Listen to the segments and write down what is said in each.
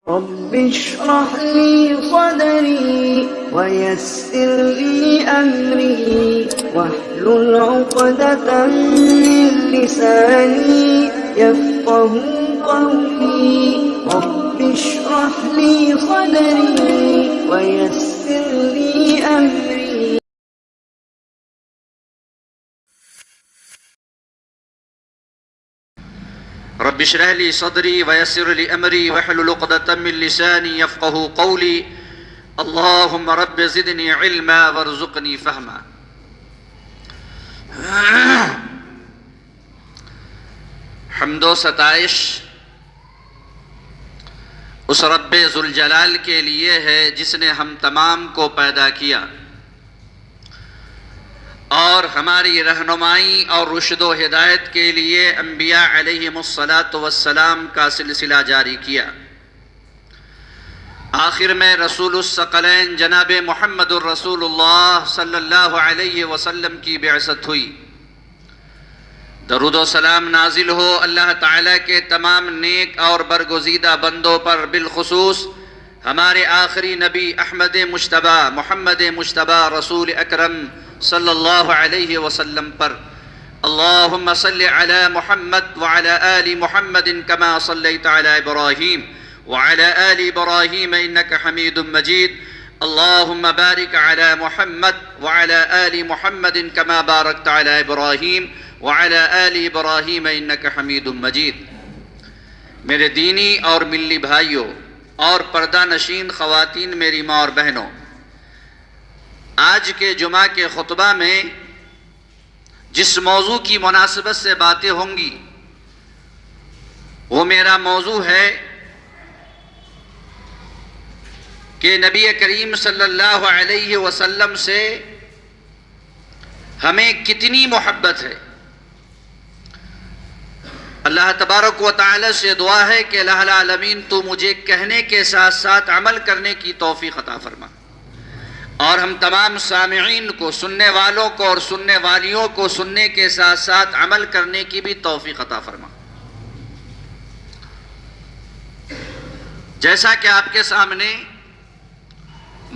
رب اشرح لي صدري ويسر لي أمري واحلل عقدة من لساني يفقه قولي رب اشرح لي صدري ويسر لي أمري. رب اشرح لي صدري ويسر لي امري واحلل عقدة من لساني يفقهوا قولي اللهم رب زدني علما وارزقني فهما. حمد و ستائش اس رب ذوالجلال کے لیے ہے جس نے ہم تمام کو پیدا کیا اور ہماری رہنمائی اور رشد و ہدایت کے لیے انبیاء علیہم الصلاۃ کا سلسلہ جاری کیا. آخر میں رسول الثقلین جناب محمد الرسول اللہ صلی اللہ علیہ وسلم کی بعثت ہوئی. درود و سلام نازل ہو اللہ تعالیٰ کے تمام نیک اور برگزیدہ بندوں پر، بالخصوص ہمارے آخری نبی احمد مجتبیٰ محمد مجتبیٰ رسول اکرم صلی اللہ علیہ وسلم پر. اللہم صلی علی محمد وعلی آل محمد کما صلیت علی ابراہیم وعلی آل ابراہیم انک حمید مجید. اللہم بارک علی محمد وعلی آل محمد کما بارکت علی ابراہیم وعلی آل ابراہیم انک حمید مجید. میرے دینی اور ملی بھائیوں اور پردہ نشین خواتین، میری ماں اور بہنوں، آج کے جمعہ کے خطبہ میں جس موضوع کی مناسبت سے باتیں ہوں گی وہ میرا موضوع ہے کہ نبی کریم صلی اللہ علیہ وسلم سے ہمیں کتنی محبت ہے. اللہ تبارک و تعالی سے دعا ہے کہ الہ العالمین تو مجھے کہنے کے ساتھ ساتھ عمل کرنے کی توفیق عطا فرما، اور ہم تمام سامعین کو، سننے والوں کو اور سننے والیوں کو سننے کے ساتھ ساتھ عمل کرنے کی بھی توفیق عطا فرما. جیسا کہ آپ کے سامنے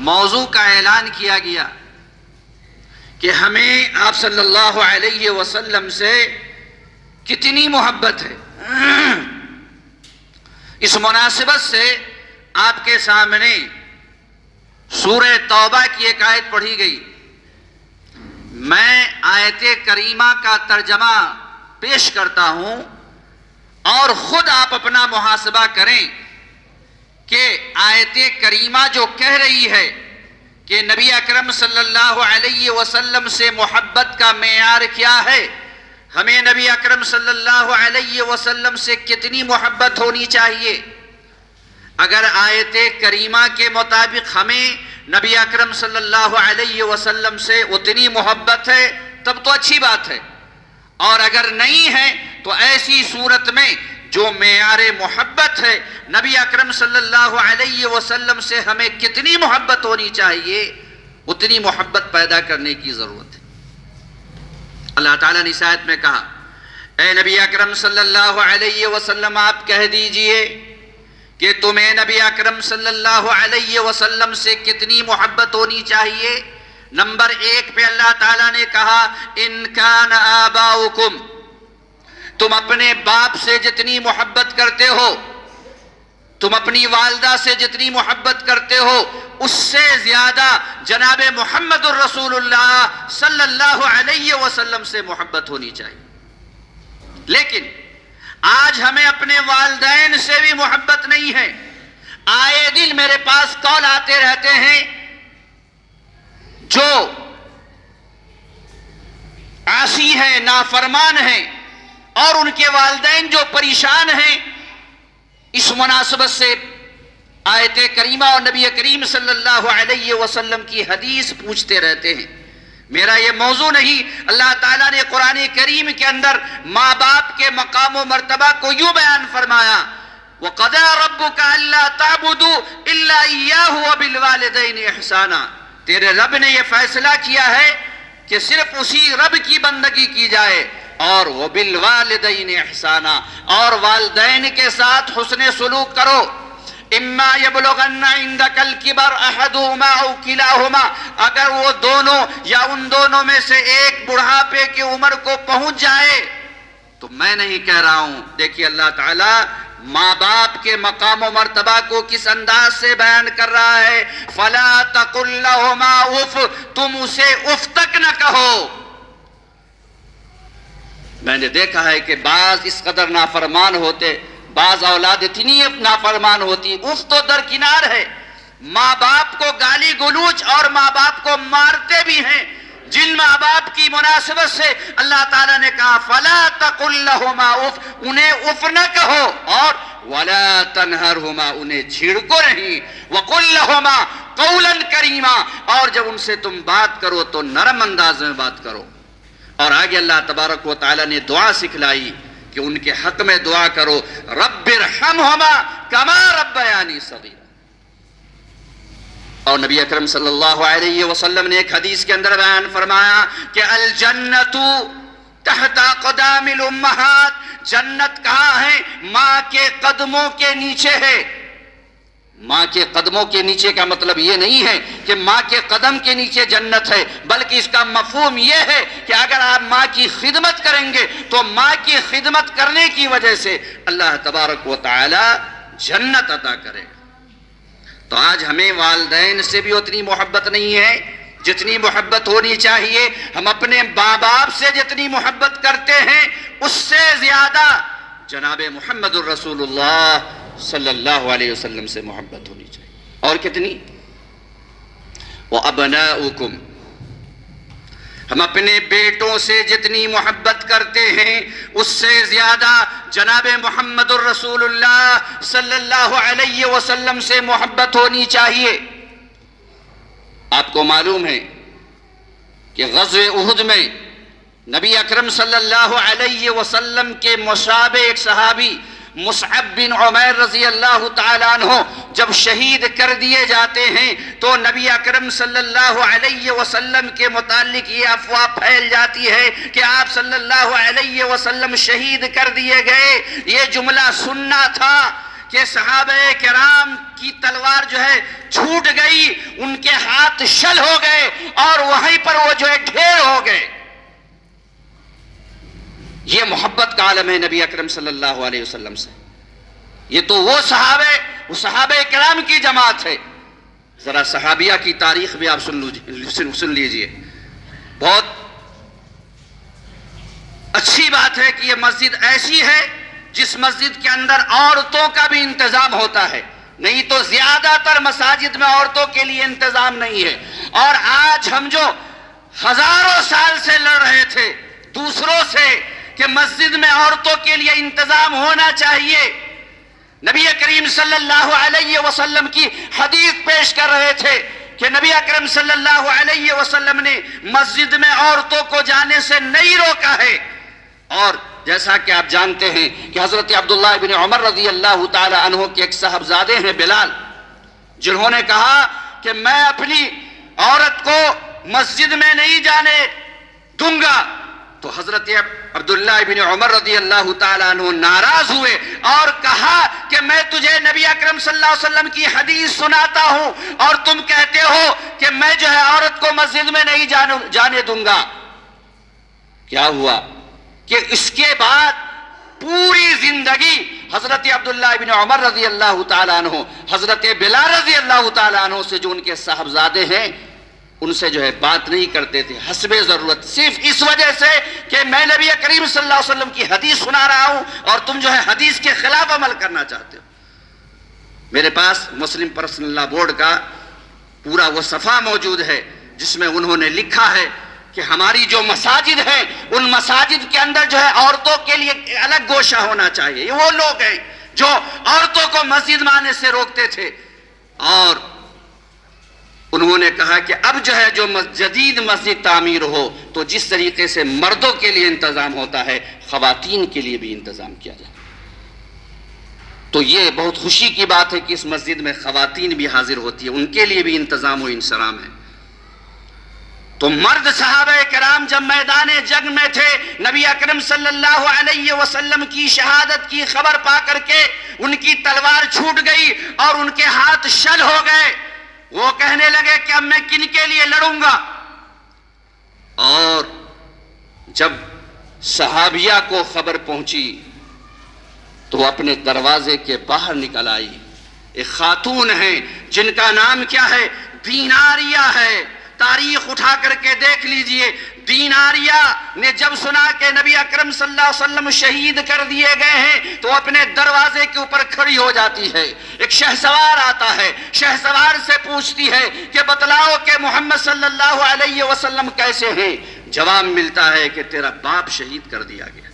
موضوع کا اعلان کیا گیا کہ ہمیں آپ صلی اللہ علیہ وسلم سے کتنی محبت ہے، اس مناسبت سے آپ کے سامنے سورہ توبہ کی ایک آیت پڑھی گئی. میں آیت کریمہ کا ترجمہ پیش کرتا ہوں اور خود آپ اپنا محاسبہ کریں کہ آیت کریمہ جو کہہ رہی ہے کہ نبی اکرم صلی اللہ علیہ وسلم سے محبت کا معیار کیا ہے، ہمیں نبی اکرم صلی اللہ علیہ وسلم سے کتنی محبت ہونی چاہیے. اگر آیت کریمہ کے مطابق ہمیں نبی اکرم صلی اللہ علیہ وسلم سے اتنی محبت ہے تب تو اچھی بات ہے، اور اگر نہیں ہے تو ایسی صورت میں جو معیار محبت ہے نبی اکرم صلی اللہ علیہ وسلم سے ہمیں کتنی محبت ہونی چاہیے، اتنی محبت پیدا کرنے کی ضرورت ہے. اللہ تعالیٰ نے اس آیت میں کہا، اے نبی اکرم صلی اللہ علیہ وسلم آپ کہہ دیجئے کہ تمہیں نبی اکرم صلی اللہ علیہ وسلم سے کتنی محبت ہونی چاہیے. نمبر 1 پہ اللہ تعالیٰ نے کہا ان کان آباؤکم، تم اپنے باپ سے جتنی محبت کرتے ہو، تم اپنی والدہ سے جتنی محبت کرتے ہو، اس سے زیادہ جناب محمد الرسول اللہ صلی اللہ علیہ وسلم سے محبت ہونی چاہیے. لیکن آج ہمیں اپنے والدین سے بھی محبت نہیں ہے. آئے دن میرے پاس کال آتے رہتے ہیں جو عاصی ہیں، نافرمان ہیں، اور ان کے والدین جو پریشان ہیں. اس مناسبت سے آیت کریمہ اور نبی کریم صلی اللہ علیہ وسلم کی حدیث پوچھتے رہتے ہیں. میرا یہ موضوع نہیں. اللہ تعالیٰ نے قرآن کریم کے اندر ماں باپ کے مقام و مرتبہ کو یوں بیان فرمایا وَقَضَىٰ رَبُّكَ أَلَّا تَعْبُدُوا إِلَّا إِيَّاهُ وَبِالْوَالِدَيْنِ إِحْسَانًا. تیرے رب نے یہ فیصلہ کیا ہے کہ صرف اسی رب کی بندگی کی جائے، اور وَبِالْوَالِدَيْنِ إِحْسَانًا، اور والدین کے ساتھ حسن سلوک کرو. اما یبلغن عندک الکبر احدہما او کلاہما، اگر وہ دونوں یا ان دونوں میں سے ایک بڑھاپے کی عمر کو پہنچ جائے تو میں نہیں کہہ رہا ہوں. دیکھیے اللہ تعالیٰ ماں باپ کے مقام و مرتبہ کو کس انداز سے بیان کر رہا ہے. فلا تقل لہما اف، تم اسے اف تک نہ کہو. میں نے دیکھا ہے کہ بعض اس قدر نافرمان ہوتے، بعض اولاد اتنی نافرمان ہوتی، اف تو درکنار ہے، ماں باپ کو گالی گلوچ اور ماں باپ کو مارتے بھی ہیں. جن ماں باپ کی مناسبت سے اللہ تعالیٰ نے کہا فلا تقل لہما اف، انہیں اف نہ کہو، اور ولا تنہرہما، انہیں چھیڑکو نہیں. وقل لہما قولا کریما، اور جب ان سے تم بات کرو تو نرم انداز میں بات کرو. اور آگے اللہ تبارک و تعالیٰ نے دعا سکھلائی کہ ان کے حق میں دعا کرو رب ارحمہما کما ربیانی صغیرا. اور نبی اکرم صلی اللہ علیہ وسلم نے ایک حدیث کے اندر بیان فرمایا کہ الجنت تحت قدام الامہات، جنت کہاں ہے؟ ماں کے قدموں کے نیچے ہے. ماں کے قدموں کے نیچے کا مطلب یہ نہیں ہے کہ ماں کے قدم کے نیچے جنت ہے، بلکہ اس کا مفہوم یہ ہے کہ اگر آپ ماں کی خدمت کریں گے تو ماں کی خدمت کرنے کی وجہ سے اللہ تبارک و تعالی جنت عطا کرے. تو آج ہمیں والدین سے بھی اتنی محبت نہیں ہے جتنی محبت ہونی چاہیے. ہم اپنے ماں باپ سے جتنی محبت کرتے ہیں اس سے زیادہ جناب محمد الرسول اللہ صلی اللہ علیہ وسلم سے محبت ہونی چاہیے. اور کتنی؟ وَأَبْنَاؤُكُمْ، ہم اپنے بیٹوں سے جتنی محبت کرتے ہیں اس سے زیادہ جناب محمد الرسول اللہ صلی اللہ علیہ وسلم سے محبت ہونی چاہیے. آپ کو معلوم ہے کہ غزوہ احد میں نبی اکرم صلی اللہ علیہ وسلم کے مشابہ ایک صحابی مصعب بن عمیر رضی اللہ تعالیٰ عنہ جب شہید کر دیے جاتے ہیں تو نبی اکرم صلی اللہ علیہ وسلم کے متعلق یہ افواہ پھیل جاتی ہے کہ آپ صلی اللہ علیہ وسلم شہید کر دیے گئے. یہ جملہ سننا تھا کہ صحابہ کرام کی تلوار جو ہے چھوٹ گئی، ان کے ہاتھ شل ہو گئے اور وہیں پر وہ جو ہے ڈھیر ہو گئے. یہ محبت کا عالم ہے نبی اکرم صلی اللہ علیہ وسلم سے. یہ تو وہ صحابہ کرام کی جماعت ہے. ذرا صحابیہ کی تاریخ بھی آپ سن لیجئے. بہت اچھی بات ہے کہ یہ مسجد ایسی ہے جس مسجد کے اندر عورتوں کا بھی انتظام ہوتا ہے، نہیں تو زیادہ تر مساجد میں عورتوں کے لیے انتظام نہیں ہے. اور آج ہم جو ہزاروں سال سے لڑ رہے تھے دوسروں سے کہ مسجد میں عورتوں کے لیے انتظام ہونا چاہیے، نبی کریم صلی اللہ علیہ وسلم کی حدیث پیش کر رہے تھے کہ نبی اکرم صلی اللہ علیہ وسلم نے مسجد میں عورتوں کو جانے سے نہیں روکا ہے. اور جیسا کہ آپ جانتے ہیں کہ حضرت عبداللہ بن عمر رضی اللہ تعالی عنہ کے ایک صاحبزادے ہیں بلال، جنہوں نے کہا کہ میں اپنی عورت کو مسجد میں نہیں جانے دوں گا. تو حضرت عبداللہ بن عمر رضی اللہ تعالیٰ عنہ ناراض ہوئے اور کہا کہ میں تجھے نبی اکرم صلی اللہ علیہ وسلم کی حدیث سناتا ہوں اور تم کہتے ہو کہ میں جو ہے عورت کو مسجد میں نہیں جانے دوں گا. کیا ہوا کہ اس کے بعد پوری زندگی حضرت عبداللہ بن عمر رضی اللہ تعالیٰ عنہ حضرت بلال رضی اللہ تعالیٰ عنہ سے جو ان کے صاحبزادے ہیں ان سے جو ہے بات نہیں کرتے تھے حسب ضرورت، صرف اس وجہ سے کہ میں نبی کریم صلی اللہ علیہ وسلم کی حدیث سنا رہا ہوں اور تم جو ہے حدیث کے خلاف عمل کرنا چاہتے ہو. میرے پاس مسلم پرسنل لا بورڈ کا پورا وہ صفحہ موجود ہے جس میں انہوں نے لکھا ہے کہ ہماری جو مساجد ہیں ان مساجد کے اندر جو ہے عورتوں کے لیے الگ گوشہ ہونا چاہیے. یہ وہ لوگ ہیں جو عورتوں کو مسجد میں آنے سے روکتے تھے. اور انہوں نے کہا کہ اب جو ہے جو جدید مسجد تعمیر ہو تو جس طریقے سے مردوں کے لیے انتظام ہوتا ہے خواتین کے لیے بھی انتظام کیا جائے. تو یہ بہت خوشی کی بات ہے کہ اس مسجد میں خواتین بھی حاضر ہوتی ہیں، ان کے لیے بھی انتظام و انصرام ہے. تو مرد صحابہ کرام جب میدان جنگ میں تھے، نبی اکرم صلی اللہ علیہ وسلم کی شہادت کی خبر پا کر کے ان کی تلوار چھوٹ گئی اور ان کے ہاتھ شل ہو گئے۔ وہ کہنے لگے کہ اب میں کن کے لیے لڑوں گا؟ اور جب صحابیہ کو خبر پہنچی تو وہ اپنے دروازے کے باہر نکل آئی۔ ایک خاتون ہیں جن کا نام کیا ہے؟ دیناریہ ہے۔ تاریخ اٹھا کر کے دیکھ لیجئے، دیناریہ نے جب سنا کہ نبی اکرم صلی اللہ علیہ وسلم شہید کر دیے گئے ہیں تو اپنے دروازے کے اوپر کھڑی ہو جاتی ہے۔ ایک شہسوار آتا ہے، شہسوار سے پوچھتی ہے کہ بتلاؤ کہ محمد صلی اللہ علیہ وسلم کیسے ہیں؟ جواب ملتا ہے کہ تیرا باپ شہید کر دیا گیا۔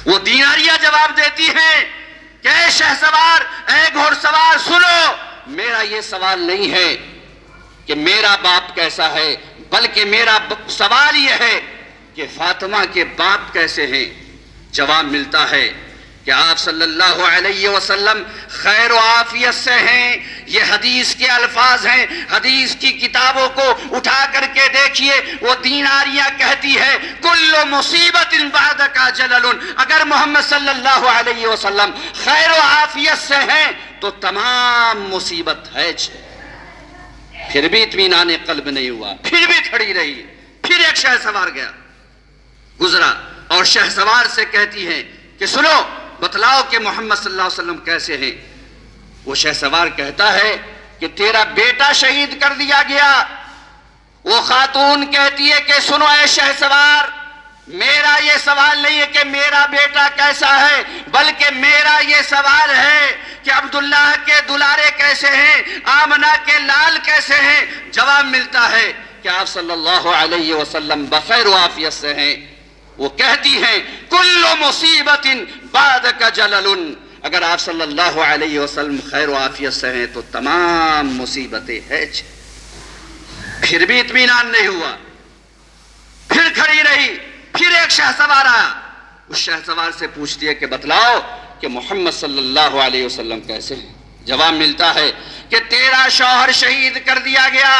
وہ دیناریہ جواب دیتی ہے کہ اے شہسوار، اے گھوڑ سوار، سنو، میرا یہ سوال نہیں ہے کہ میرا باپ کیسا ہے، بلکہ میرا سوال یہ ہے کہ فاطمہ کے باپ کیسے ہیں؟ جواب ملتا ہے کہ آپ صلی اللہ علیہ وسلم خیر و عافیت سے ہیں۔ یہ حدیث کے الفاظ ہیں، حدیث کی کتابوں کو اٹھا کر کے دیکھیے۔ وہ دیناریہ کہتی ہے کل مصیبت بعدک جلل، اگر محمد صلی اللہ علیہ وسلم خیر و عافیت سے ہیں تو تمام مصیبت ہے۔ پھر بھی اطمینان قلب نہیں ہوا، پھر بھی کھڑی رہی۔ پھر ایک شہسوار گیا، گزرا، اور شہسوار سے کہتی ہے کہ سنو، بتلاؤ کہ محمد صلی اللہ علیہ وسلم کیسے ہیں؟ وہ شہسوار کہتا ہے کہ تیرا بیٹا شہید کر دیا گیا۔ وہ خاتون کہتی ہے کہ سنو اے شہسوار، میرا یہ سوال نہیں ہے کہ میرا بیٹا کیسا ہے، بلکہ میرا یہ سوال ہے کہ عبداللہ کے دلارے کیسے ہیں، آمنہ کے لال کیسے ہیں؟ جواب ملتا ہے کہ آپ صلی اللہ علیہ وسلم بخیر و عافیت سے ہیں۔ وہ کہتی ہیں کل مصیبت بعدک جلل، اگر آپ صلی اللہ علیہ وسلم خیر و عافیت سے ہیں تو تمام مصیبتیں ہیں۔ پھر بھی اطمینان نہیں ہوا، پھر کھڑی رہی۔ پھر ایک شہسوار آیا، اس شہسوار سے پوچھتی ہے کہ بتلاؤ کہ محمد صلی اللہ علیہ وسلم کیسے ہیں؟ جواب ملتا ہے کہ تیرا شوہر شہید کر دیا گیا۔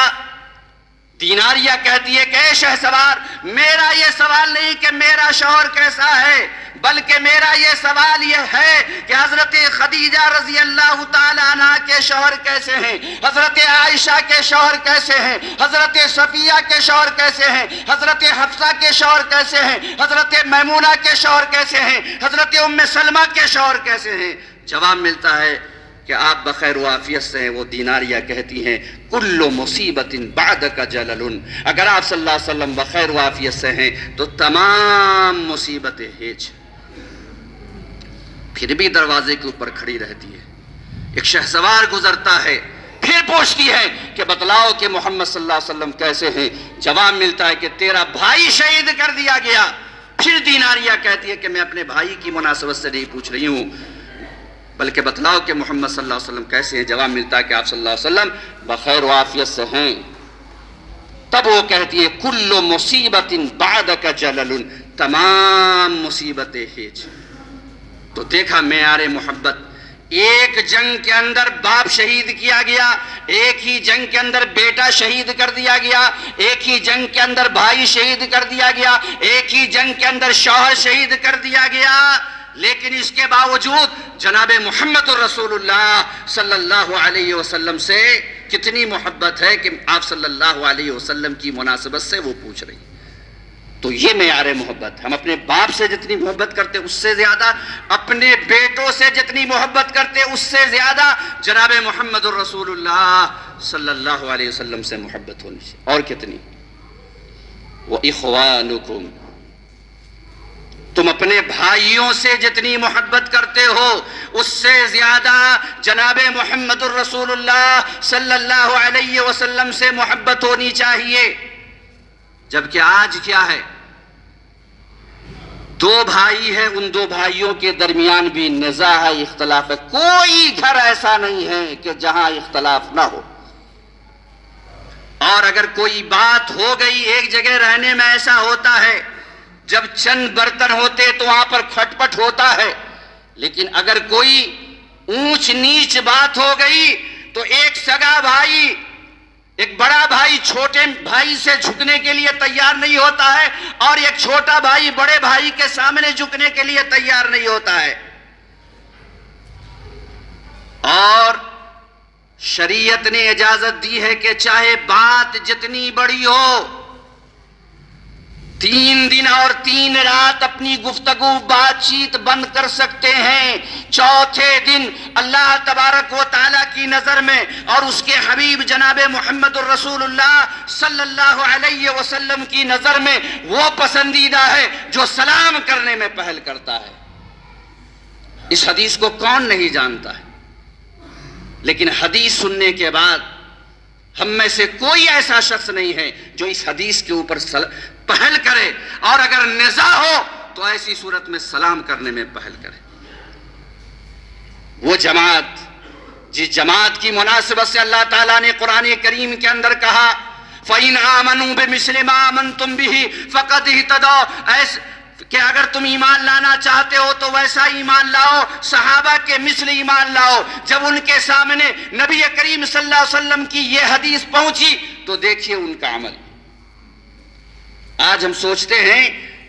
دیناریہ کہتی ہے کہ اے شہسوار، میرا یہ سوال نہیں کہ میرا شوہر کیسا ہے، بلکہ میرا یہ سوال یہ ہے کہ حضرت خدیجہ رضی اللہ تعالیٰ عنہ کے شوہر کیسے ہیں، حضرت عائشہ کے شوہر کیسے ہیں، حضرت صفیہ کے شوہر کیسے ہیں، حضرت حفصہ کے شوہر کیسے ہیں، حضرت میمونہ کے شوہر کیسے ہیں، حضرت ام سلمہ کے شوہر کیسے ہیں؟ جواب ملتا ہے کہ آپ بخیر و عافیت سے ہیں۔ وہ دیناریہ کہتی ہیں کل مصیبت بعدک جلل، اگر آپ صلی اللہ علیہ وسلم بخیر و عافیت سے ہیں تو تمام مصیبتیں ہیج۔ پھر بھی دروازے کے اوپر کھڑی رہتی ہے۔ ایک شہسوار گزرتا ہے، پھر پوچھتی ہے کہ بتلاؤ کہ محمد صلی اللہ علیہ وسلم کیسے ہیں؟ جواب ملتا ہے کہ تیرا بھائی شہید کر دیا گیا۔ پھر دیناریہ کہتی ہے کہ میں اپنے بھائی کی مناسبت سے نہیں پوچھ رہی ہوں، بلکہ بتلاؤ کہ محمد صلی اللہ علیہ وسلم کیسے ہیں؟ جواب ملتا ہے کہ آپ صلی اللہ علیہ وسلم بخیر و عافیت سے ہیں۔ تب وہ کہتی ہے کل مصیبت بعدک جلل، تمام مصیبتیں ہیج۔ تو دیکھا معیار محبت، ایک جنگ کے اندر باپ شہید کیا گیا، ایک ہی جنگ کے اندر بیٹا شہید کر دیا گیا، ایک ہی جنگ کے اندر بھائی شہید کر دیا گیا، ایک ہی جنگ کے اندر شوہر شہید کر دیا گیا، لیکن اس کے باوجود جناب محمد رسول اللہ صلی اللہ علیہ وسلم سے کتنی محبت ہے کہ آپ صلی اللہ علیہ وسلم کی مناسبت سے وہ پوچھ رہی۔ تو یہ معیار محبت۔ ہم اپنے باپ سے جتنی محبت کرتے اس سے زیادہ، اپنے بیٹوں سے جتنی محبت کرتے اس سے زیادہ جناب محمد الرسول اللہ صلی اللہ علیہ وسلم سے محبت ہونی چاہیے۔ اور کتنی؟ وَإِخْوَانُكُمْ، تم اپنے بھائیوں سے جتنی محبت کرتے ہو اس سے زیادہ جناب محمد الرسول اللہ صلی اللہ علیہ وسلم سے محبت ہونی چاہیے۔ جبکہ آج کیا ہے، دو بھائی ہیں، ان دو بھائیوں کے درمیان بھی نزاع ہے، اختلاف ہے۔ کوئی گھر ایسا نہیں ہے کہ جہاں اختلاف نہ ہو، اور اگر کوئی بات ہو گئی ایک جگہ رہنے میں ایسا ہوتا ہے، جب چند برتن ہوتے تو وہاں پر کھٹ پٹ ہوتا ہے، لیکن اگر کوئی اونچ نیچ بات ہو گئی تو ایک سگا بھائی، ایک بڑا بھائی چھوٹے بھائی سے جھکنے کے لیے تیار نہیں ہوتا ہے اور ایک چھوٹا بھائی بڑے بھائی کے سامنے جھکنے کے لیے تیار نہیں ہوتا ہے. اور شریعت نے اجازت دی ہے کہ چاہے بات جتنی بڑی ہو 3 دن اور 3 رات اپنی گفتگو بات چیت بند کر سکتے ہیں. چوتھے دن اللہ تبارک و تعالیٰ کی نظر میں اور اس کے حبیب جناب محمد الرسول اللہ صلی اللہ علیہ وسلم کی نظر میں وہ پسندیدہ ہے جو سلام کرنے میں پہل کرتا ہے. اس حدیث کو کون نہیں جانتا ہے؟ لیکن حدیث سننے کے بعد ہم میں سے کوئی ایسا شخص نہیں ہے جو اس حدیث کے اوپر پہل کرے، اور اگر نزاع ہو تو ایسی صورت میں سلام کرنے میں پہل کرے. وہ جماعت جس جماعت کی مناسبت سے اللہ تعالیٰ نے قرآن کریم کے اندر کہا فَإِنْ آمَنُوا بِمِثْلِ مَا آمَنْتُمْ بِهِ فَقَدْ اهْتَدَوْا، کہ اگر تم ایمان لانا چاہتے ہو تو ویسا ایمان لاؤ، صحابہ کے مثل ایمان لاؤ. جب ان کے سامنے نبی کریم صلی اللہ علیہ وسلم کی یہ حدیث پہنچی تو دیکھیے ان کا عمل. آج ہم سوچتے ہیں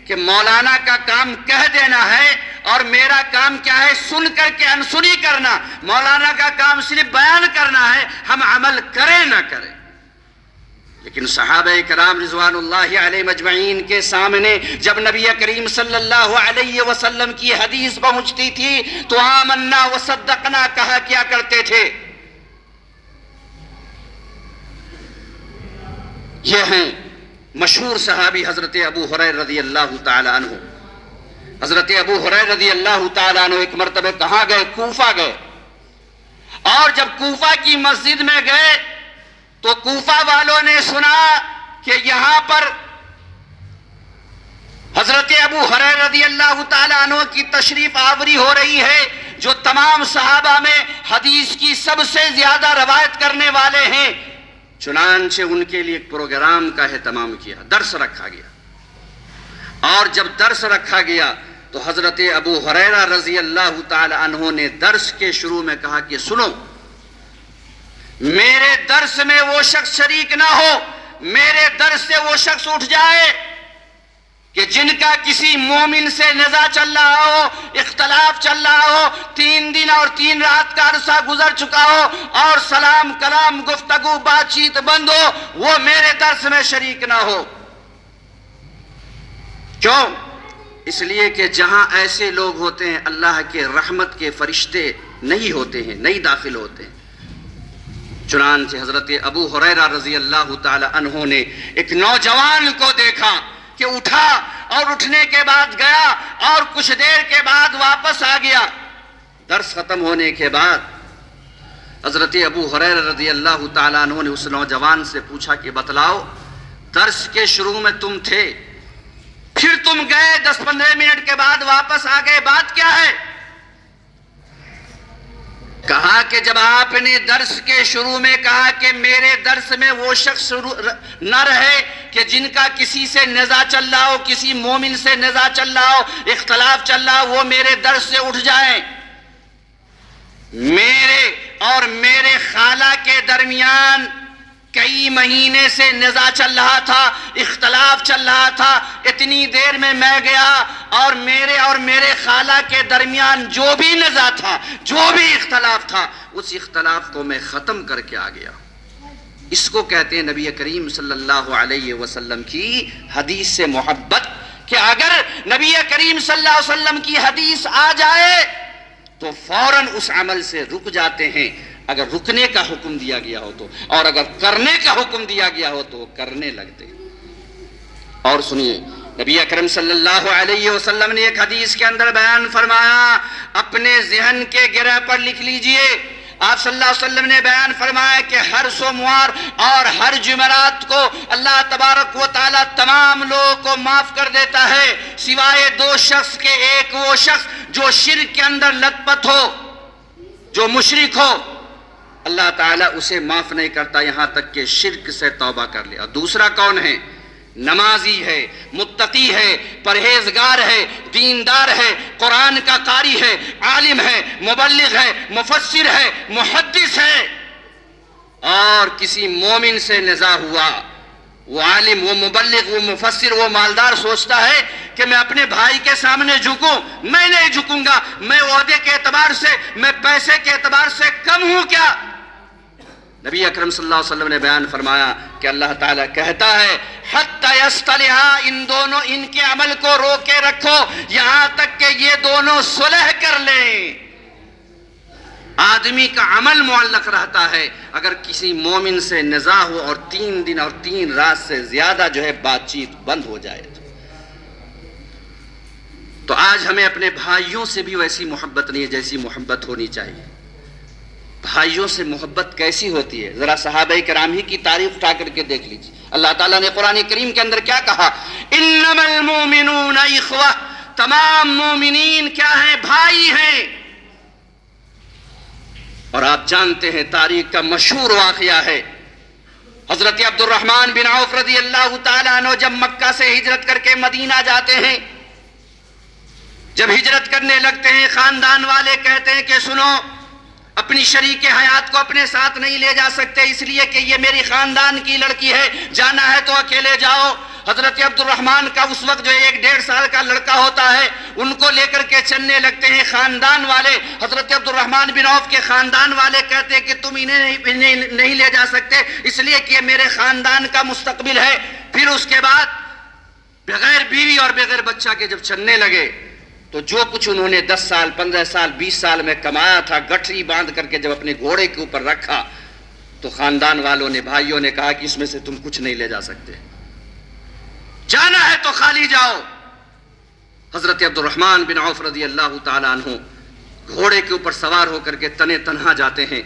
کہ مولانا کا کام کہہ دینا ہے اور میرا کام کیا ہے؟ سن کر کے انسنی کرنا. مولانا کا کام صرف بیان کرنا ہے، ہم عمل کریں نہ کریں. لیکن صحابہ کرام رضوان اللہ علیہ مجمعین کے سامنے جب نبی کریم صلی اللہ علیہ وسلم کی حدیث پہنچتی تھی تو آمنا وصدقنا کہا کیا کرتے تھے. یہ ہیں مشہور صحابی حضرت ابو ہریرہ رضی اللہ تعالی عنہ. حضرت ابو ہریرہ رضی اللہ تعالی عنہ ایک مرتبہ کہاں گئے؟ کوفہ گئے. اور جب کوفہ کی مسجد میں گئے تو کوفہ والوں نے سنا کہ یہاں پر حضرت ابو ہریرہ رضی اللہ تعالی عنہ کی تشریف آوری ہو رہی ہے، جو تمام صحابہ میں حدیث کی سب سے زیادہ روایت کرنے والے ہیں. چنانچہ ان کے لیے ایک پروگرام کا اہتمام کیا، درس رکھا گیا. اور جب درس رکھا گیا تو حضرت ابو ہریرہ رضی اللہ تعالی عنہ نے درس کے شروع میں کہا کہ سنو، میرے درس میں وہ شخص شریک نہ ہو، میرے درس سے وہ شخص اٹھ جائے کہ جن کا کسی مومن سے نزاع چل رہا ہو، اختلاف چل رہا ہو، 3 دن اور 3 رات کا عرصہ گزر چکا ہو اور سلام کلام گفتگو بات چیت بند ہو، وہ میرے درس میں شریک نہ ہو. کیوں؟ اس لیے کہ جہاں ایسے لوگ ہوتے ہیں اللہ کے رحمت کے فرشتے نہیں ہوتے ہیں، نہیں داخل ہوتے ہیں. چنانچہ حضرت ابو ہریرہ رضی اللہ تعالی عنہ نے ایک نوجوان کو دیکھا کہ اٹھا اور اٹھنے کے بعد گیا اور کچھ دیر کے بعد واپس آ گیا. درس ختم ہونے کے بعد حضرت ابو ہریرہ رضی اللہ تعالی عنہ نے اس نوجوان سے پوچھا کہ بتلاؤ، درس کے شروع میں تم تھے، پھر تم گئے 10-15 منٹ کے بعد واپس آ گئے، بات کیا ہے؟ کہا کہ جب آپ نے درس کے شروع میں کہا کہ میرے درس میں وہ شخص نہ رہے کہ جن کا کسی سے نزاع چل رہا ہو، کسی مومن سے نزاع چل رہا ہو، اختلاف چل رہا ہو، وہ میرے درس سے اٹھ جائیں. میرے اور میرے خالہ کے درمیان کئی مہینے سے نزاع چل رہا تھا، اختلاف چل رہا تھا. اتنی دیر میں گیا اور میرے خالہ کے درمیان جو بھی نزاع تھا، جو بھی اختلاف تھا، اس اختلاف کو میں ختم کر کے آ گیا. اس کو کہتے ہیں نبی کریم صلی اللہ علیہ وسلم کی حدیث سے محبت، کہ اگر نبی کریم صلی اللہ علیہ وسلم کی حدیث آ جائے تو فوراً اس عمل سے رک جاتے ہیں اگر رکنے کا حکم دیا گیا ہو تو، اور اگر کرنے کا حکم دیا گیا ہو تو کرنے لگتے. اور سنیے، نبی اکرم صلی اللہ علیہ وسلم نے ایک حدیث کے اندر بیان فرمایا، اپنے ذہن کے گرہ پر لکھ لیجئے. آپ صلی اللہ علیہ وسلم نے بیان فرمایا کہ ہر سوموار اور ہر جمعرات کو اللہ تبارک و تعالی تمام لوگوں کو معاف کر دیتا ہے سوائے 2 شخص کے. ایک وہ شخص جو شرک کے اندر لت پت ہو، جو مشرک ہو، اللہ تعالیٰ اسے معاف نہیں کرتا یہاں تک کہ شرک سے توبہ کر لے. اور دوسرا کون ہے؟ نمازی ہے، متقی ہے، پرہیزگار ہے، دیندار ہے، قرآن کا قاری ہے، عالم ہے، مبلغ ہے، مفسر ہے، محدث ہے، اور کسی مومن سے نزاع ہوا وہ عالم، وہ مبلغ، وہ مفسر، وہ مالدار سوچتا ہے کہ میں اپنے بھائی کے سامنے جھکوں، میں نہیں جھکوں گا، میں عہدے کے اعتبار سے، میں پیسے کے اعتبار سے کم ہوں کیا؟ نبی اکرم صلی اللہ علیہ وسلم نے بیان فرمایا کہ اللہ تعالیٰ کہتا ہے حتی یصطلحا، ان کے عمل کو روکے رکھو یہاں تک کہ یہ دونوں صلح کر لیں۔ آدمی کا عمل معلق رہتا ہے، اگر کسی مومن سے نزاع ہو اور 3 دن اور 3 رات سے زیادہ جو ہے بات چیت بند ہو جائے تو آج ہمیں اپنے بھائیوں سے بھی ویسی محبت نہیں ہے جیسی محبت ہونی چاہیے۔ بھائیوں سے محبت کیسی ہوتی ہے؟ ذرا صحابہ کرام ہی کی تاریخ اٹھا کر کے دیکھ لیجیے۔ اللہ تعالیٰ نے قرآن کریم کے اندر کیا کہا؟ انما المؤمنون اخوہ، تمام مومنین کیا ہیں؟ بھائی ہیں۔ اور آپ جانتے ہیں تاریخ کا مشہور واقعہ ہے، حضرت عبد الرحمن بن عوف رضی اللہ تعالیٰ عنہ جب مکہ سے ہجرت کر کے مدینہ جاتے ہیں، جب ہجرت کرنے لگتے ہیں خاندان والے کہتے ہیں کہ سنو، اپنی شریک حیات کو اپنے ساتھ نہیں لے جا سکتے اس لیے کہ یہ میری خاندان کی لڑکی ہے، جانا ہے تو اکیلے جاؤ۔ حضرت عبد الرحمن کا اس وقت جو 1-1.5 سال کا لڑکا ہوتا ہے، ان کو لے کر کے چلنے لگتے ہیں خاندان والے۔ حضرت عبد الرحمن بن عوف کے خاندان والے کہتے ہیں کہ تم انہیں نہیں لے جا سکتے اس لیے کہ یہ میرے خاندان کا مستقبل ہے۔ پھر اس کے بعد بغیر بیوی اور بغیر بچہ کے جب چلنے لگے تو جو کچھ انہوں نے 10 سال 15 سال 20 سال میں کمایا تھا، گٹھری باندھ کر کے جب اپنے گھوڑے کے اوپر رکھا تو خاندان والوں نے، بھائیوں نے کہا کہ اس میں سے تم کچھ نہیں لے جا سکتے، جانا ہے تو خالی جاؤ۔ حضرت عبد الرحمن بن عوف رضی اللہ تعالیٰ عنہ گھوڑے کے اوپر سوار ہو کر کے تنے تنہا جاتے ہیں۔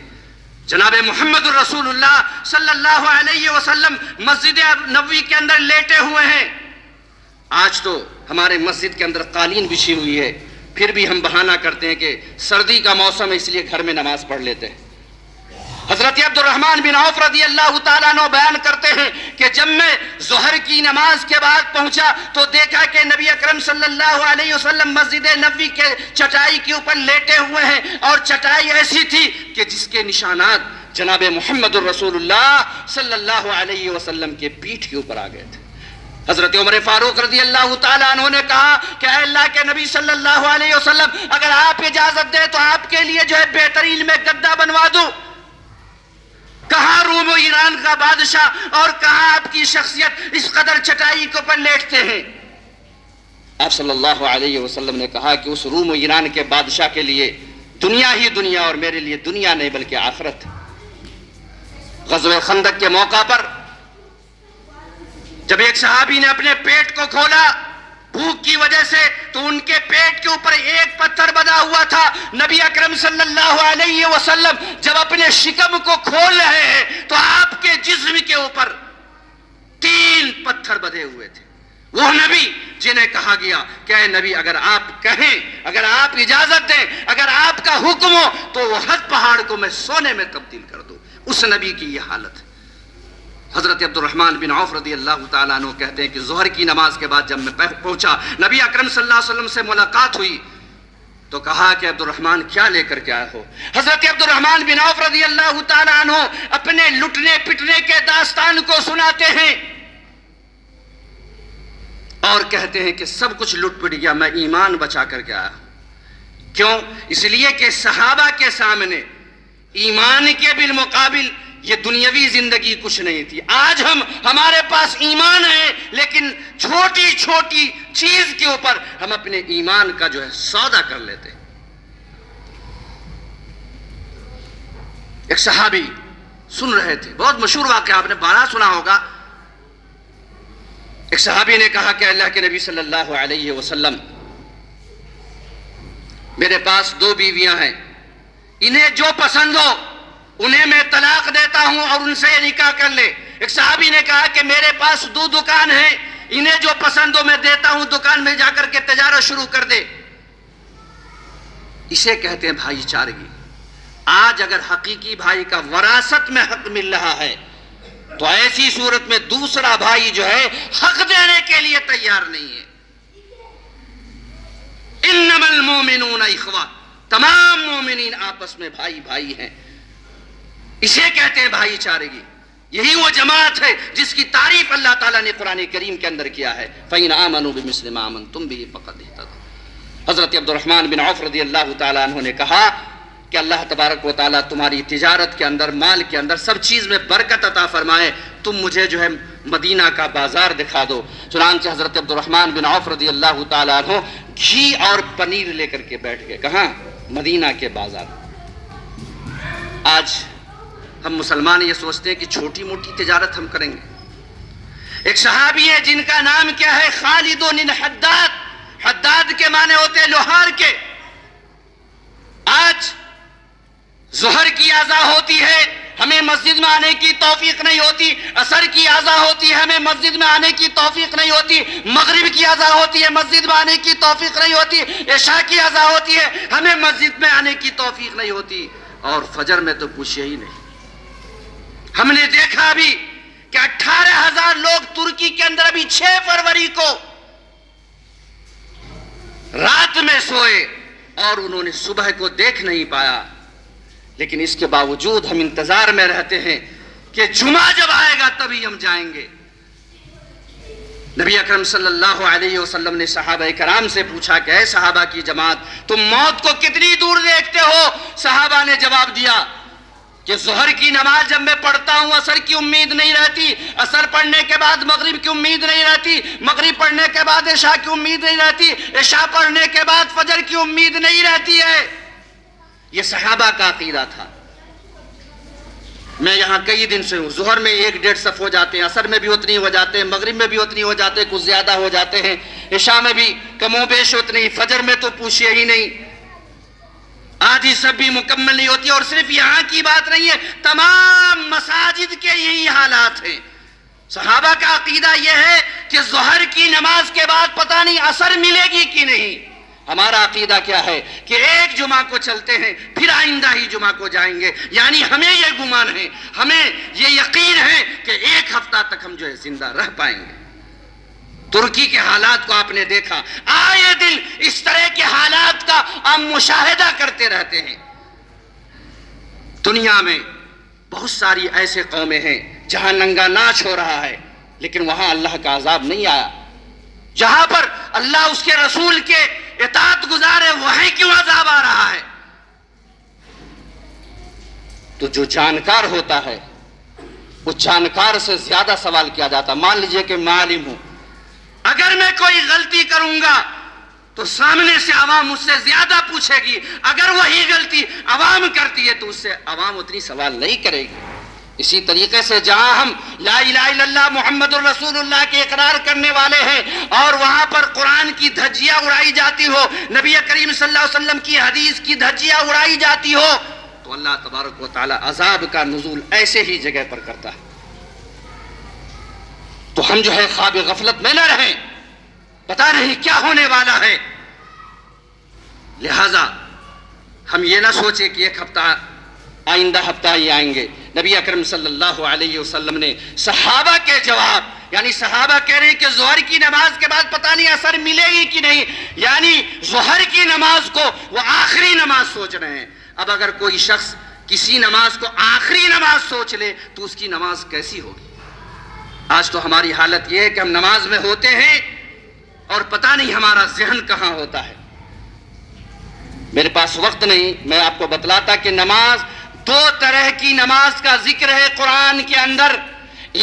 جناب محمد الرسول اللہ صلی اللہ علیہ وسلم مسجد نبوی کے اندر لیٹے ہوئے ہیں۔ آج تو ہمارے مسجد کے اندر قالین بچھی ہوئی ہے، پھر بھی ہم بہانہ کرتے ہیں کہ سردی کا موسم ہے اس لیے گھر میں نماز پڑھ لیتے ہیں۔ حضرت عبد الرحمن بن عوف رضی اللہ تعالیٰ عنہ بیان کرتے ہیں کہ جب میں ظہر کی نماز کے بعد پہنچا تو دیکھا کہ نبی اکرم صلی اللہ علیہ وسلم مسجد نبوی کے چٹائی کے اوپر لیٹے ہوئے ہیں، اور چٹائی ایسی تھی کہ جس کے نشانات جناب محمد الرسول اللہ صلی اللہ علیہ وسلم کے پیٹھ کے اوپر آ گئے تھے۔ حضرت عمر فاروق رضی اللہ تعالیٰ عنہ نے کہا کہ اے اللہ کے نبی صلی اللہ علیہ وسلم، اگر آپ اجازت دیں تو آپ کے لیے جو ہے بہترین میں گدا بنوا دوں۔ کہاں روم و ایران کا بادشاہ اور کہاں آپ کی شخصیت اس قدر چٹائی کے اوپر لیٹتے ہیں؟ آپ صلی اللہ علیہ وسلم نے کہا کہ اس روم و ایران کے بادشاہ کے لیے دنیا ہی دنیا، اور میرے لیے دنیا نہیں بلکہ آخرت۔ غزوہ خندق کے موقع پر جب ایک صحابی نے اپنے پیٹ کو کھولا بھوک کی وجہ سے، تو ان کے پیٹ کے اوپر ایک پتھر بندھا ہوا تھا۔ نبی اکرم صلی اللہ علیہ وسلم جب اپنے شکم کو کھول رہے ہیں تو آپ کے جسم کے اوپر 3 پتھر بندھے ہوئے تھے۔ وہ نبی جنہیں کہا گیا کہ اے نبی، اگر آپ کہیں، اگر آپ اجازت دیں، اگر آپ کا حکم ہو تو وہ ہر پہاڑ کو میں سونے میں تبدیل کر دوں، اس نبی کی یہ حالت ہے۔ حضرت عبد الرحمن بن عوف رضی اللہ تعالیٰ عنہ کہتے ہیں کہ ظہر کی نماز کے بعد جب میں پہنچا، نبی اکرم صلی اللہ علیہ وسلم سے ملاقات ہوئی تو کہا کہ عبد الرحمن کیا لے کر کے آئے ہو؟ حضرت عبد الرحمن بن عوف رضی اللہ تعالیٰ عنہ اپنے لٹنے پٹنے کے داستان کو سناتے ہیں اور کہتے ہیں کہ سب کچھ لٹ پٹ گیا، میں ایمان بچا کر کے آیا۔ کیوں؟ اس لیے کہ صحابہ کے سامنے ایمان کے بالمقابل یہ دنیاوی زندگی کچھ نہیں تھی۔ آج ہمارے پاس ایمان ہے، لیکن چھوٹی چھوٹی چیز کے اوپر ہم اپنے ایمان کا جو ہے سودا کر لیتے ہیں۔ ایک صحابی سن رہے تھے، بہت مشہور واقعہ، آپ نے بارہ سنا ہوگا۔ ایک صحابی نے کہا کہ اللہ کے نبی صلی اللہ علیہ وسلم، میرے پاس 2 بیویاں ہیں، انہیں جو پسند ہو انہیں میں طلاق دیتا ہوں اور ان سے یہ نکاح کر لے۔ ایک صحابی نے کہا کہ میرے پاس 2 دکان ہیں، انہیں جو پسند ہو میں دیتا ہوں، دکان میں جا کر کے تجارت شروع کر دے۔ اسے کہتے ہیں بھائی چارگی۔ آج اگر حقیقی بھائی کا وراثت میں حق مل رہا ہے تو ایسی صورت میں دوسرا بھائی جو ہے حق دینے کے لیے تیار نہیں ہے۔ انما المؤمنون اخوہ، تمام مومنین آپس میں بھائی بھائی ہیں، اسے کہتے ہیں بھائی چارگی۔ یہی وہ جماعت ہے جس کی تعریف اللہ تعالیٰ نے قرآن کریم کے اندر کیا ہے، فَإِنْ آمَنُوا بِمِثْلِ مَا آمَنْتُمْ بِهِ فَقَدِ اهْتَدَوْا۔ حضرت عبد الرحمن بن عوف رضی اللہ تعالیٰ عنہ نے کہا کہ اللہ تبارک و تعالیٰ تمہاری تجارت کے اندر، مال کے اندر، سب چیز میں برکت عطا فرمائے، تم مجھے جو ہے مدینہ کا بازار دکھا دو۔ چنانچہ حضرت عبد الرحمن بن عوف رضی اللہ تعالیٰ عنہ گھی اور پنیر لے کر کے بیٹھ گئے، کہاں؟ مدینہ کے بازار۔ آج ہم مسلمان یہ سوچتے ہیں کہ چھوٹی موٹی تجارت ہم کریں گے۔ ایک صحابی ہے جن کا نام کیا ہے؟ خالد بن حداد۔ حداد کے معنی ہوتے ہیں لوہار کے۔ آج ظہر کی اذان ہوتی ہے، ہمیں مسجد میں آنے کی توفیق نہیں ہوتی، عصر کی اذان ہوتی ہے، ہمیں مسجد میں آنے کی توفیق نہیں ہوتی، مغرب کی اذان ہوتی ہے، مسجد میں آنے کی توفیق نہیں ہوتی، عشاء کی اذان ہوتی ہے، ہمیں مسجد میں آنے کی توفیق نہیں ہوتی، اور فجر میں تو پوچھے ہی نہیں۔ ہم نے دیکھا ابھی کہ 18,000 لوگ ترکی کے اندر ابھی 6 فروری کو رات میں سوئے اور انہوں نے صبح کو دیکھ نہیں پایا، لیکن اس کے باوجود ہم انتظار میں رہتے ہیں کہ جمعہ جب آئے گا تبھی ہم جائیں گے۔ نبی اکرم صلی اللہ علیہ وسلم نے صحابہ کرام سے پوچھا کہ اے صحابہ کی جماعت، تم موت کو کتنی دور دیکھتے ہو؟ صحابہ نے جواب دیا کہ ظہر کی نماز جب میں پڑھتا ہوں عصر کی امید نہیں رہتی، عصر پڑھنے کے بعد مغرب کی امید نہیں رہتی، مغرب پڑھنے کے بعد عشاء کی امید نہیں رہتی، عشاء پڑھنے کے بعد فجر کی امید نہیں رہتی ہے۔ یہ صحابہ کا عقیدہ تھا۔ میں یہاں کئی دن سے ہوں، ظہر میں 1-1.5 صف ہو جاتے ہیں، عصر میں بھی اتنی ہو جاتے ہیں، مغرب میں بھی اتنی ہو جاتے ہیں، کچھ زیادہ ہو جاتے ہیں، عشاء میں بھی کم و بیش اتنی، فجر میں تو پوچھئے ہی نہیں، آدھی سب بھی مکمل نہیں ہوتی۔ اور صرف یہاں کی بات نہیں ہے، تمام مساجد کے یہی حالات ہیں۔ صحابہ کا عقیدہ یہ ہے کہ ظہر کی نماز کے بعد پتہ نہیں عصر ملے گی کہ نہیں۔ ہمارا عقیدہ کیا ہے کہ ایک جمعہ کو چلتے ہیں، پھر آئندہ ہی جمعہ کو جائیں گے، یعنی ہمیں یہ گمان ہے، ہمیں یہ یقین ہے کہ 1 ہفتہ تک ہم جو ہے زندہ رہ پائیں گے۔ ترکی کے حالات کو آپ نے دیکھا، آئے دن اس طرح کے حالات کا ہم مشاہدہ کرتے رہتے ہیں۔ دنیا میں بہت ساری ایسے قومیں ہیں جہاں ننگا ناچ ہو رہا ہے، لیکن وہاں اللہ کا عذاب نہیں آیا۔ جہاں پر اللہ اس کے رسول کے اطاعت گزار ہے، وہیں کیوں عذاب آ رہا ہے؟ تو جو جانکار ہوتا ہے وہ جانکار سے زیادہ سوال کیا جاتا۔ مان لیجئے کہ میں عالم ہوں، اگر میں کوئی غلطی کروں گا تو سامنے سے عوام مجھ سے زیادہ پوچھے گی، اگر وہی غلطی عوام کرتی ہے تو اس سے عوام اتنی سوال نہیں کرے گی۔ اسی طریقے سے جہاں ہم لا الہ الا اللہ محمد الرسول اللہ کے اقرار کرنے والے ہیں اور وہاں پر قرآن کی دھجیاں اڑائی جاتی ہو، نبی کریم صلی اللہ علیہ وسلم کی حدیث کی دھجیاں اڑائی جاتی ہو، تو اللہ تبارک و تعالی عذاب کا نزول ایسے ہی جگہ پر کرتا ہے۔ تو ہم جو ہے خواب غفلت میں نہ رہیں، پتہ نہیں کیا ہونے والا ہے، لہذا ہم یہ نہ سوچیں کہ 1 ہفتہ آئندہ ہفتہ ہی آئیں گے۔ نبی اکرم صلی اللہ علیہ وسلم نے صحابہ کے جواب، یعنی صحابہ کہہ رہے ہیں کہ ظہر کی نماز کے بعد پتہ نہیں عصر ملے گی کہ نہیں، یعنی ظہر کی نماز کو وہ آخری نماز سوچ رہے ہیں۔ اب اگر کوئی شخص کسی نماز کو آخری نماز سوچ لے تو اس کی نماز کیسی ہوگی؟ آج تو ہماری حالت یہ ہے کہ ہم نماز میں ہوتے ہیں اور پتہ نہیں ہمارا ذہن کہاں ہوتا ہے۔ میرے پاس وقت نہیں، میں آپ کو بتلاتا کہ نماز 2 طرح کی نماز کا ذکر ہے قرآن کے اندر۔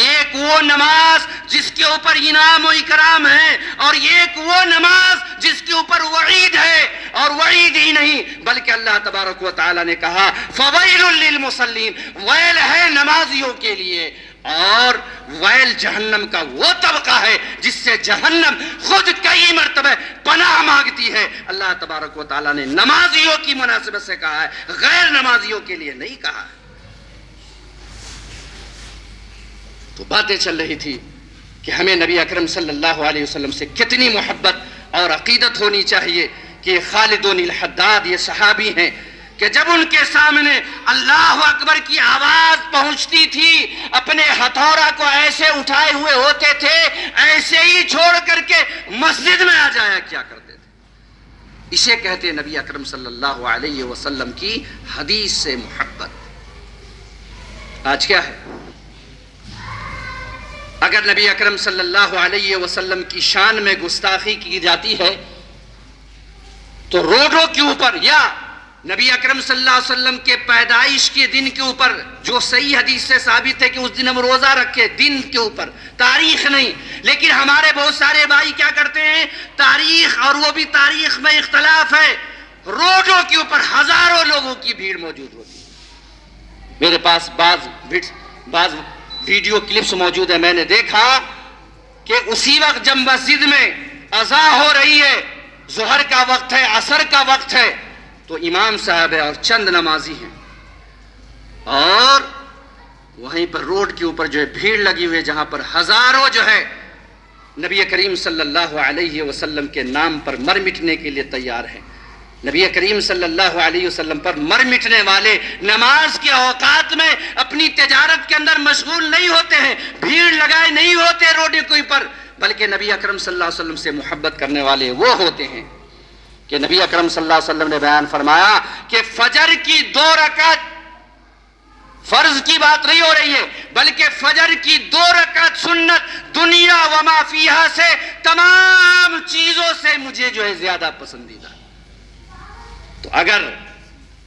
ایک وہ نماز جس کے اوپر انعام و اکرام ہے، اور ایک وہ نماز جس کے اوپر وعید ہے، اور وعید ہی نہیں بلکہ اللہ تبارک و تعالی نے کہا فویل للمصلین، ویل ہے نمازیوں کے لیے، اور ویل جہنم کا وہ طبقہ ہے جس سے جہنم خود کئی مرتبہ پناہ مانگتی ہے۔ اللہ تبارک و تعالیٰ نے نمازیوں کی مناسبت سے کہا ہے، غیر نمازیوں کے لیے نہیں کہا ہے۔ تو باتیں چل رہی تھی کہ ہمیں نبی اکرم صلی اللہ علیہ وسلم سے کتنی محبت اور عقیدت ہونی چاہیے کہ خالد بن الحداد یہ صحابی ہیں کہ جب ان کے سامنے اللہ اکبر کی آواز پہنچتی تھی، اپنے ہتھوڑا کو ایسے اٹھائے ہوئے ہوتے تھے، ایسے ہی چھوڑ کر کے مسجد میں آ جایا کیا کرتے تھے۔ اسے کہتے ہیں نبی اکرم صلی اللہ علیہ وسلم کی حدیث سے محبت۔ آج کیا ہے؟ اگر نبی اکرم صلی اللہ علیہ وسلم کی شان میں گستاخی کی جاتی ہے تو روڈوں کے اوپر یا نبی اکرم صلی اللہ علیہ وسلم کے پیدائش کے دن کے اوپر جو صحیح حدیث سے ثابت ہے کہ اس دن ہم روزہ رکھے، دن کے اوپر، تاریخ نہیں. لیکن ہمارے بہت سارے بھائی کیا کرتے ہیں، تاریخ، اور وہ بھی تاریخ میں اختلاف ہے، روڈوں کے اوپر ہزاروں لوگوں کی بھیڑ موجود ہوتی ہے. میرے پاس بعض ویڈیو کلپس موجود ہیں. میں نے دیکھا کہ اسی وقت جب مسجد میں اذان ہو رہی ہے، ظہر کا وقت ہے، عصر کا وقت ہے، تو امام صاحب ہے اور چند نمازی ہیں، اور وہیں پر روڈ کے اوپر جو ہے بھیڑ لگی ہوئی ہے، جہاں پر ہزاروں جو ہے نبی کریم صلی اللہ علیہ وسلم کے نام پر مر مٹنے کے لیے تیار ہیں. نبی کریم صلی اللہ علیہ وسلم پر مر مٹنے والے نماز کے اوقات میں اپنی تجارت کے اندر مشغول نہیں ہوتے ہیں، بھیڑ لگائے نہیں ہوتے روڈ کے اوپر، بلکہ نبی اکرم صلی اللہ علیہ وسلم سے محبت کرنے والے وہ ہوتے ہیں. کہ نبی اکرم صلی اللہ علیہ وسلم نے بیان فرمایا کہ فجر کی 2 رکعت، فرض کی بات نہیں ہو رہی ہے، بلکہ فجر کی 2 رکعت سنت دنیا وما فیہا سے، تمام چیزوں سے مجھے جو ہے زیادہ پسندیدہ. تو اگر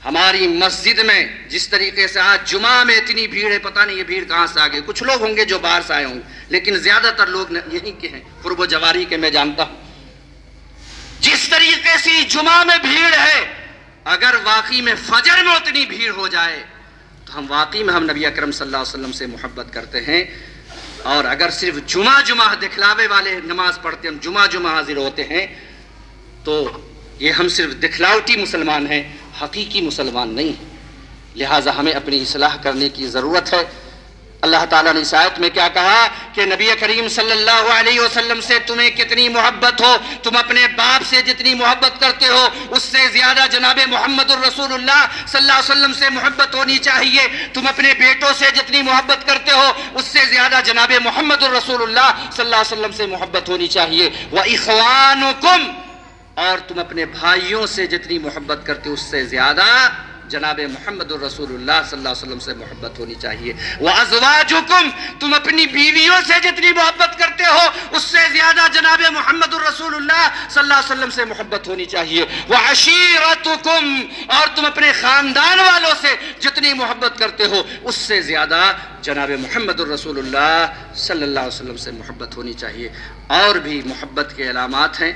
ہماری مسجد میں جس طریقے سے آج جمعہ میں اتنی بھیڑ ہے، پتہ نہیں یہ بھیڑ کہاں سے آ گئی. کچھ لوگ ہوں گے جو باہر سے آئے ہوں گے، لیکن زیادہ تر لوگ یہیں کے ہیں، قرب و جواری کے. میں جانتا ہوں جس طریقے سے جمعہ میں بھیڑ ہے، اگر واقعی میں فجر میں اتنی بھیڑ ہو جائے تو ہم واقعی میں ہم نبی اکرم صلی اللہ علیہ وسلم سے محبت کرتے ہیں. اور اگر صرف جمعہ دکھلاوے والے نماز پڑھتے، ہم جمعہ حاضر ہوتے ہیں، تو یہ ہم صرف دکھلاوٹی مسلمان ہیں، حقیقی مسلمان نہیں ہیں. لہٰذا ہمیں اپنی اصلاح کرنے کی ضرورت ہے. اللہ تعالیٰ نے اس آیت میں کیا کہا کہ نبی کریم صلی اللہ علیہ وسلم سے تمہیں کتنی محبت ہو، تم اپنے باپ سے جتنی محبت کرتے ہو اس سے زیادہ جناب محمد الرسول اللہ صلی اللہ علیہ وسلم سے محبت ہونی چاہیے. تم اپنے بیٹوں سے جتنی محبت کرتے ہو اس سے زیادہ جناب محمد الرسول اللہ صلی اللہ علیہ وسلم سے محبت ہونی چاہیے. وَإِخْوَانُكُمْ، اور تم اپنے بھائیوں سے جتنی محبت کرتے ہو اس سے زیادہ جناب محمد الرسول اللہ صلی اللہ علیہ وسلم سے محبت ہونی چاہیے. وَأَزْوَاجُكُمْ، تم اپنی بیویوں سے جتنی محبت کرتے ہو اس سے زیادہ جناب محمد الرسول اللہ صلی اللہ علیہ وسلم سے محبت ہونی چاہیے. وَعَشِيرَتُكُمْ، اور تم اپنے خاندان والوں سے جتنی محبت کرتے ہو اس سے زیادہ جناب محمد الرسول اللہ صلی اللہ علیہ وسلم سے محبت ہونی چاہیے. اور بھی محبت کے علامات ہیں،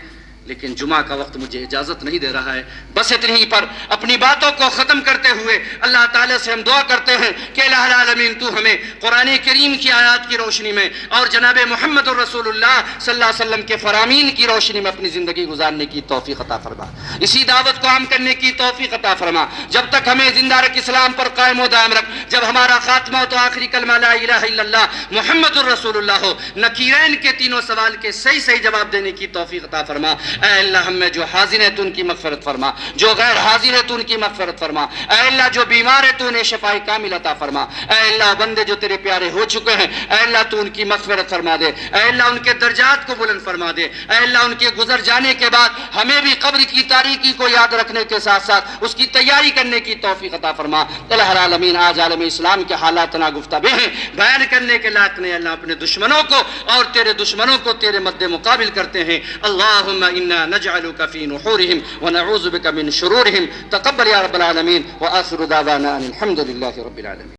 لیکن جمعہ کا وقت مجھے اجازت نہیں دے رہا ہے. بس اتنی ہی پر اپنی باتوں کو ختم کرتے ہوئے اللہ تعالیٰ سے ہم دعا کرتے ہیں کہ الہ العالمین تو ہمیں قرآن کریم کی آیات کی روشنی میں اور جناب محمد الرسول اللہ صلی اللہ علیہ وسلم کے فرامین کی روشنی میں اپنی زندگی گزارنے کی توفیق عطا فرما، اسی دعوت کو عام کرنے کی توفیق عطا فرما. جب تک ہمیں زندہ رکھ، اسلام پر قائم و دائم رکھ. جب ہمارا خاتمہ ہو تو آخری کلمہ لا الہ الا اللہ محمد الرسول اللہ ہو. نکیرین کے تینوں سوال کے صحیح جواب دینے کی توفیق عطا فرما. اے اللہ ہم میں جو حاضر ہے تو ان کی مغفرت فرما، جو غیر حاضر ہے تو ان کی مغفرت فرما. اے اللہ جو بیمار ہے تو انہیں شفاء کامل عطا فرما. اے اللہ بندے جو تیرے پیارے ہو چکے ہیں، اے اللہ تو ان کی مغفرت فرما دے. اے اللہ ان کے درجات کو بلند فرما دے. اے اللہ ان کے گزر جانے کے بعد ہمیں بھی قبر کی تاریکی کو یاد رکھنے کے ساتھ ساتھ اس کی تیاری کرنے کی توفیق عطا فرما. الہ العالمین آج عالم اسلام کے حالات ناگفتہ ہیں، بیان کرنے کے لائق نہیں. اللہ اپنے دشمنوں کو اور تیرے دشمنوں کو تیرے مد مقابل کرتے ہیں. اللہم انا نجعلک فی نحورہم ونعوذ بک من شرورہم. تقبل یا رب العالمین. وآخر دعوانا ان الحمد للہ رب العالمین.